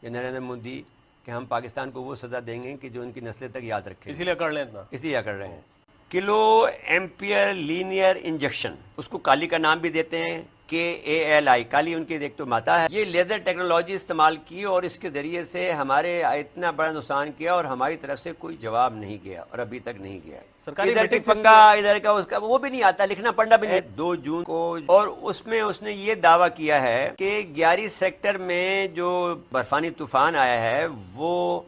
یا نریندر مودی کہ ہم پاکستان کو وہ سزا دیں گے کہ جو ان کی نسلیں تک یاد رکھیں، اسی لیے کر لیں اتنا، اس لیے کر رہے ہیں۔ کلو ایمپیئر لینئر انجیکشن، اس کو کالی کا نام بھی دیتے ہیں، KALI، کالی ان کی ایک تو ماتا ہے۔ یہ لیزر ٹیکنالوجی استعمال کی اور اس کے ذریعے سے ہمارے اتنا بڑا نقصان کیا اور ہماری طرف سے کوئی جواب نہیں گیا اور ابھی تک نہیں گیا۔ سرکاری ادھر کی میٹنگ سے پنگا ادھر کا اس کا وہ بھی نہیں آتا، لکھنا پڑھنا بھی نہیں۔ 2 جون کو، اور اس میں اس نے یہ دعویٰ کیا ہے کہ 11 سیکٹر میں جو برفانی طوفان آیا ہے وہ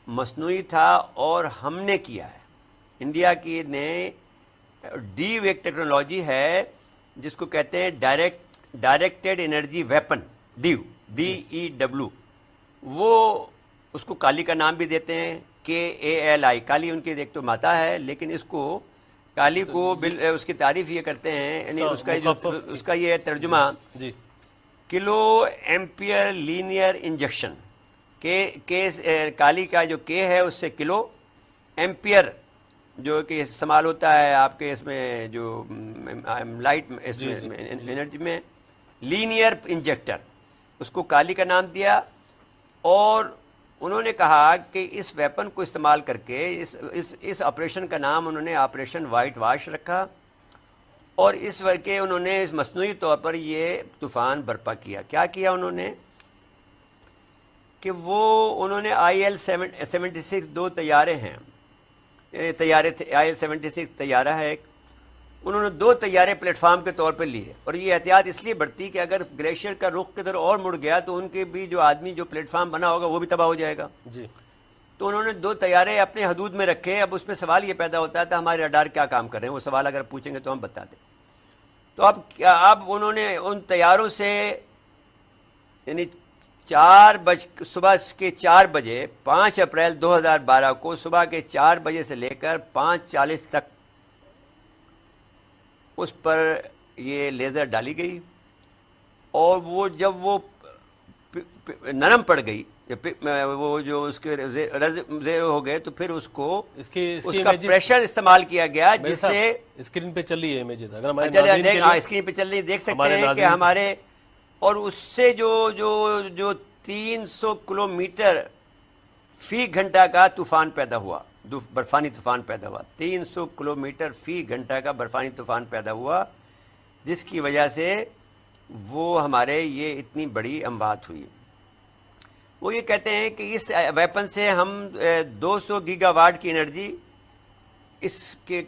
مصنوعی تھا اور ہم نے کیا ہے۔ انڈیا کی نے ڈیو ایک ٹیکنالوجی ہے جس کو کہتے ہیں directed energy weapon, due DEW، وہ اس کو کالی کا نام بھی دیتے ہیں، KALI، کالی ان کی ایک تو ماتا ہے، لیکن اس کو کالی کو اس کی تعریف یہ کرتے ہیں، یعنی اس کا یہ ترجمہ جی کلو ایمپیئر لینئر انجیکشن، کالی کا جو K ہے اس سے کلو، ایمپیئر جو کہ استعمال ہوتا ہے آپ کے اس میں جو لائٹ انرجی میں، لینئر انجیکٹر، اس کو کالی کا نام دیا۔ اور انہوں نے کہا کہ اس ویپن کو استعمال کر کے اس آپریشن کا نام انہوں نے آپریشن وائٹ واش رکھا، اور اس کے انہوں نے اس مصنوعی طور پر یہ طوفان برپا کیا۔ کیا کیا انہوں نے کہ انہوں نے IL-76 2 طیارے ہیں، IL-76 طیارہ ہے ایک، انہوں نے 2 طیارے پلیٹ فارم کے طور پہ لیے، اور یہ احتیاط اس لیے برتی کہ اگر گلیشیئر کا رخ کدھر اور مڑ گیا تو ان کے بھی جو آدمی جو پلیٹ فارم بنا ہوگا وہ بھی تباہ ہو جائے گا۔ جی تو انہوں نے 2 طیارے اپنے حدود میں رکھے۔ اب اس میں سوال یہ پیدا ہوتا تھا ہمارے رڈار کیا کام کر رہے ہیں، وہ سوال اگر پوچھیں گے تو ہم بتا دیں۔ تو اب انہوں نے ان طیاروں سے یعنی صبح کے 4 بجے 5 اپریل 2012 کو صبح کے 4 بجے سے لے کر 5:40 تک اس پر یہ لیزر ڈالی گئی، اور وہ جب وہ نرم پڑ گئی، وہ جو اس کے زیر ہو گئے، تو پھر اس کو اس کا پریشر استعمال کیا گیا، جس سے اسکرین پہ چلی ہے امیجز، اگر ہمارے اسکرین پہ چل رہی دیکھ سکتے ہیں کہ ہمارے، اور اس سے جو 300 کلومیٹر فی گھنٹہ کا طوفان پیدا ہوا، برفانی طوفان پیدا ہوا، 300 کلومیٹر فی گھنٹہ کا برفانی طوفان پیدا ہوا، جس کی وجہ سے وہ ہمارے یہ اتنی بڑی اموات ہوئی۔ وہ یہ کہتے ہیں کہ اس ویپن سے ہم 200 گیگا واٹ کی انرجی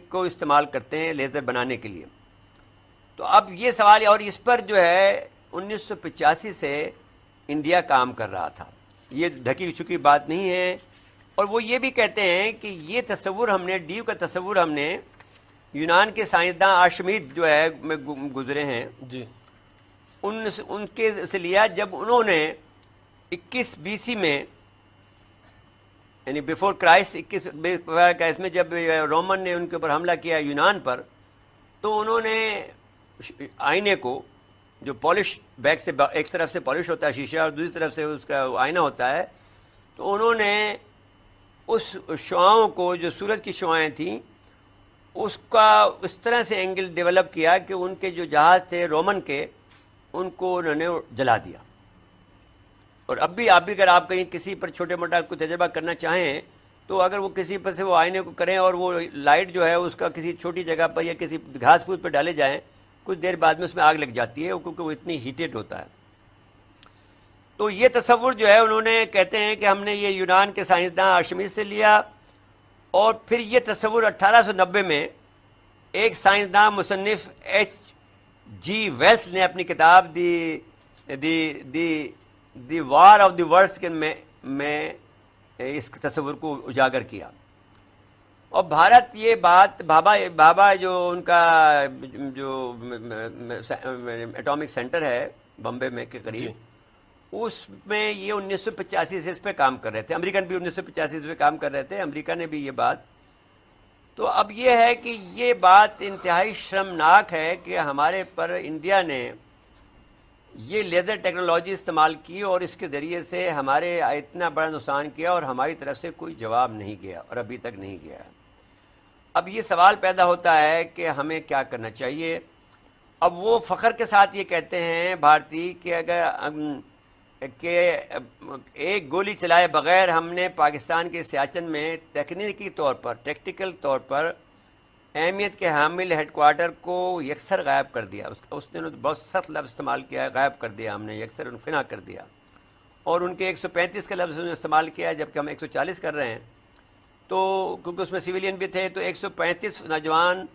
کو استعمال کرتے ہیں لیزر بنانے کے لیے۔ تو اب یہ سوال، اور اس پر جو ہے 1985 سے انڈیا کام کر رہا تھا، یہ ڈھکی چھپی بات نہیں ہے۔ اور وہ یہ بھی کہتے ہیں کہ یہ تصور ہم نے، ڈیو کا تصور ہم نے یونان کے سائنسداں آرشمیدس جو ہے میں گزرے ہیں جی ان کے سے لیا، جب انہوں نے 21 BC میں، یعنی بیفور کرائسٹ 21 میں جب رومن نے ان کے اوپر حملہ کیا یونان پر، تو انہوں نے آئینے کو جو پالش بیک سے ایک طرف سے پالش ہوتا ہے شیشہ اور دوسری طرف سے اس کا آئینہ ہوتا ہے، تو انہوں نے اس شعاؤں کو جو سورج کی شعائیں تھیں اس کا اس طرح سے اینگل ڈیولپ کیا کہ ان کے جو جہاز تھے رومن کے، ان کو انہوں نے جلا دیا۔ اور اب بھی اگر آپ کہیں کسی پر چھوٹے موٹا کوئی تجربہ کرنا چاہیں تو اگر وہ کسی پر سے وہ آئینے کو کریں اور وہ لائٹ جو ہے اس کا کسی چھوٹی جگہ پر یا کسی گھاس پھوس پر ڈالے جائیں، کچھ دیر بعد میں اس میں آگ لگ جاتی ہے کیونکہ وہ اتنی ہیٹڈ ہوتا ہے۔ تو یہ تصور جو ہے انہوں نے کہتے ہیں کہ ہم نے یہ یونان کے سائنسداں آرشمیدس سے لیا، اور پھر یہ تصور 1890 میں ایک سائنسداں مصنف H.G. ویلس نے اپنی کتاب دی وار آف دی ورڈز میں اس تصور کو اجاگر کیا۔ اور بھارت یہ بات بھابا جو ان کا جو ایٹامک سینٹر ہے بمبے میں کے قریب، اس میں یہ 1985 سے اس پہ کام کر رہے تھے، امریکن بھی 1985 سے کام کر رہے تھے، امریکہ نے بھی یہ بات۔ تو اب یہ ہے کہ یہ بات انتہائی شرمناک ہے کہ ہمارے پر انڈیا نے یہ لیزر ٹیکنالوجی استعمال کی اور اس کے ذریعے سے ہمارے اتنا بڑا نقصان کیا اور ہماری طرف سے کوئی جواب نہیں گیا اور ابھی تک نہیں گیا۔ اب یہ سوال پیدا ہوتا ہے کہ ہمیں کیا کرنا چاہیے۔ اب وہ فخر کے ساتھ یہ کہتے ہیں بھارتی کہ اگر کہ ایک گولی چلائے بغیر ہم نے پاکستان کے سیاچن میں تکنیکی طور پر ٹیکٹیکل طور پر اہمیت کے حامل ہیڈ کوارٹر کو یکسر غائب کر دیا. اس نے بہت سخت لفظ استعمال کیا ہے, غائب کر دیا ہم نے, یکسر انفنا کر دیا. اور ان کے 135 کا لفظ انہوں نے استعمال کیا جبکہ ہم 140 کر رہے ہیں. تو کیونکہ اس میں سویلین بھی تھے تو 135 نوجوان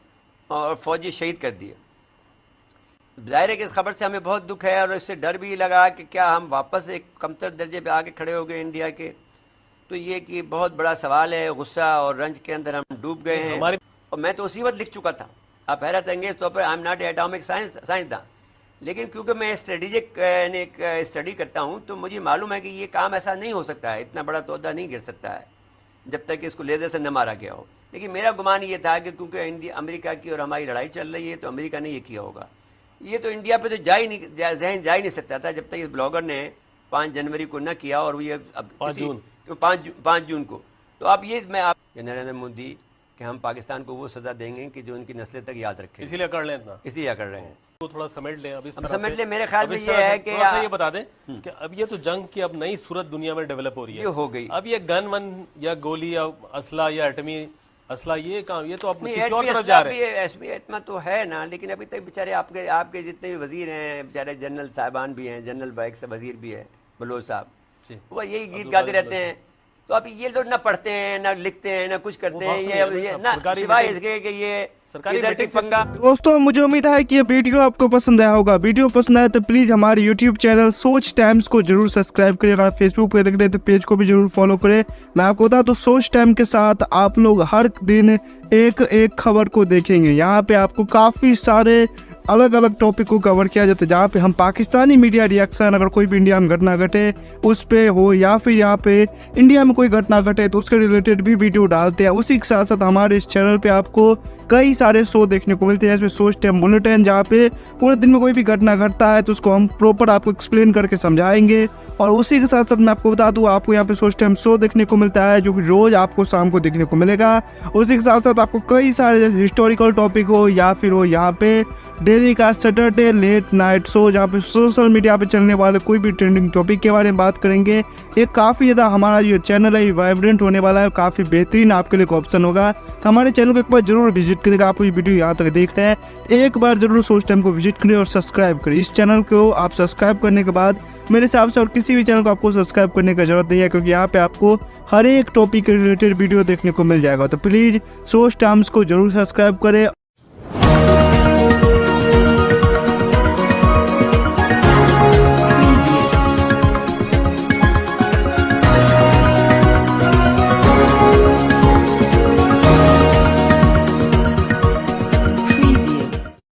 اور فوجی شہید کر دیے. ظاہر ہے کہ اس خبر سے ہمیں بہت دکھ ہے اور اس سے ڈر بھی لگا کہ کیا ہم واپس ایک کمتر درجے پہ آگے کھڑے ہو گئے انڈیا کے. تو یہ کہ بہت بڑا سوال ہے, غصہ اور رنج کے اندر ہم ڈوب گئے ہیں. اور میں تو اسی وقت لکھ چکا تھا, آپ حیرت انگیز طور پر, آئی ایم ناٹ ایٹامک سائنسداں, لیکن کیونکہ میں اسٹریٹجک ایک اسٹڈی کرتا ہوں تو مجھے معلوم ہے کہ یہ کام ایسا نہیں ہو سکتا ہے, اتنا بڑا تودہ نہیں گر سکتا ہے جب تک کہ اس کو لیزر سے نہ مارا گیا ہو. لیکن میرا گمان یہ تھا کہ کیونکہ امریکہ کی اور ہماری لڑائی چل رہی ہے تو امریکہ نے یہ کیا ہوگا. یہ تو انڈیا پہ تو ذہن جا ہی نہیں سکتا تھا جب تک اس بلاگر نے 5 جنوری کو نہ کیا, اور یہ 5 جون کو. تو اب یہ میں آپ نریندر مودی کہ ہم پاکستان کو وہ سزا دیں گے کہ جو ان کی نسلیں تک یاد رکھیں, اسی لیے کر لیں اتنا, اس لیے کر رہے ہیں. تو تھوڑا سمیٹ لیں. اب سمیٹ لیں. میرے خیال میں یہ ہے کہ یہ بتا دیں کہ اب یہ تو جنگ کی اب نئی صورت دنیا میں ڈیولپ ہو رہی ہے, یہ ہو گئی. اب یہ گن ون یا گولی یا اسلحہ یا ایٹمی اسلحہ یہ کام, یہ تو اپنی کسی اور طرف جا رہے ہیں. ایٹمی ایٹما تو ہے نا, لیکن ابھی تک بیچارے آپ کے جتنے بھی وزیر ہیں بیچارے جنرل صاحبان بھی ہیں, جنرل بائک سے وزیر بھی ہے بلوچ صاحب, وہ یہی گیت گاتے رہتے ہیں. تو اب یہ لوگ نہ پڑھتے ہیں نہ لکھتے ہیں نہ کچھ کرتے ہیں, یہ نہ سوائے اس کے کہ یہ دوستوں مجھے امید ہے کہ یہ ویڈیو آپ کو پسند آیا ہوگا. ویڈیو پسند آیا تو پلیز ہمارے یوٹیوب چینل سوچ ٹائمز کو ضرور سبسکرائب کریں. اگر فیس بک پہ دیکھ رہے تو پیج کو بھی ضرور فالو کریں. میں آپ کو بتا تو سوچ ٹائم کے ساتھ آپ لوگ ہر دن ایک خبر کو دیکھیں گے. یہاں پہ آپ کو کافی سارے الگ الگ ٹاپک کو کور کیا جاتا ہے, جہاں پہ ہم پاکستانی میڈیا ریئیکشن, اگر کوئی بھی انڈیا میں گھٹنا گھٹے اس پہ ہو یا پھر یہاں پہ انڈیا میں کوئی گھٹنا گھٹے تو اس کے ریلیٹڈ بھی ویڈیو ڈالتے ہیں. اسی کے ساتھ ساتھ ہمارے اس چینل پہ آپ کو کئی سارے شو دیکھنے کو ملتے ہیں, جیسے سوچ ٹائم بلیٹن, جہاں پہ پورے دن میں کوئی بھی گھٹنا گھٹتا ہے تو اس کو ہم پراپر آپ کو ایکسپلین کر کے سمجھائیں گے. اور اسی کے ساتھ ساتھ میں آپ کو بتا دوں آپ کو یہاں پہ سوچ ٹائم شو دیکھنے کو ملتا ہے جو کہ روز آپ کو شام کو دیکھنے کو ملے گا. اسی کے ساتھ ساتھ آپ کو کئی سارے ہسٹوریکل ٹاپک ہو یا پھر ہو یہاں پہ ڈیلی کا سیٹرڈے لیٹ نائٹ شو, جہاں پہ سوشل میڈیا پہ چلنے والے کوئی بھی ٹرینڈنگ ٹاپک کے بارے میں بات کریں گے. یہ کافی زیادہ ہمارا جو چینل ہے یہ وائبرنٹ ہونے والا ہے, کافی بہترین آپ کے لیے آپشن ہوگا. تو ہمارے چینل کو ایک بار ضرور وزٹ کرے گا. آپ یہ ویڈیو یہاں تک دیکھ رہے ہیں, ایک بار ضرور سوچ ٹائم کو وزٹ کریں اور سبسکرائب کریں. اس چینل کو آپ سبسکرائب کرنے کے بعد میرے حساب سے اور کسی بھی چینل کو آپ کو سبسکرائب کرنے کی ضرورت نہیں ہے, کیونکہ یہاں پہ آپ کو ہر ایک ٹاپک کے ریلیٹڈ ویڈیو دیکھنے کو مل جائے گا. تو پلیز سوچ ٹائمز کو ضرور سبسکرائب کریں.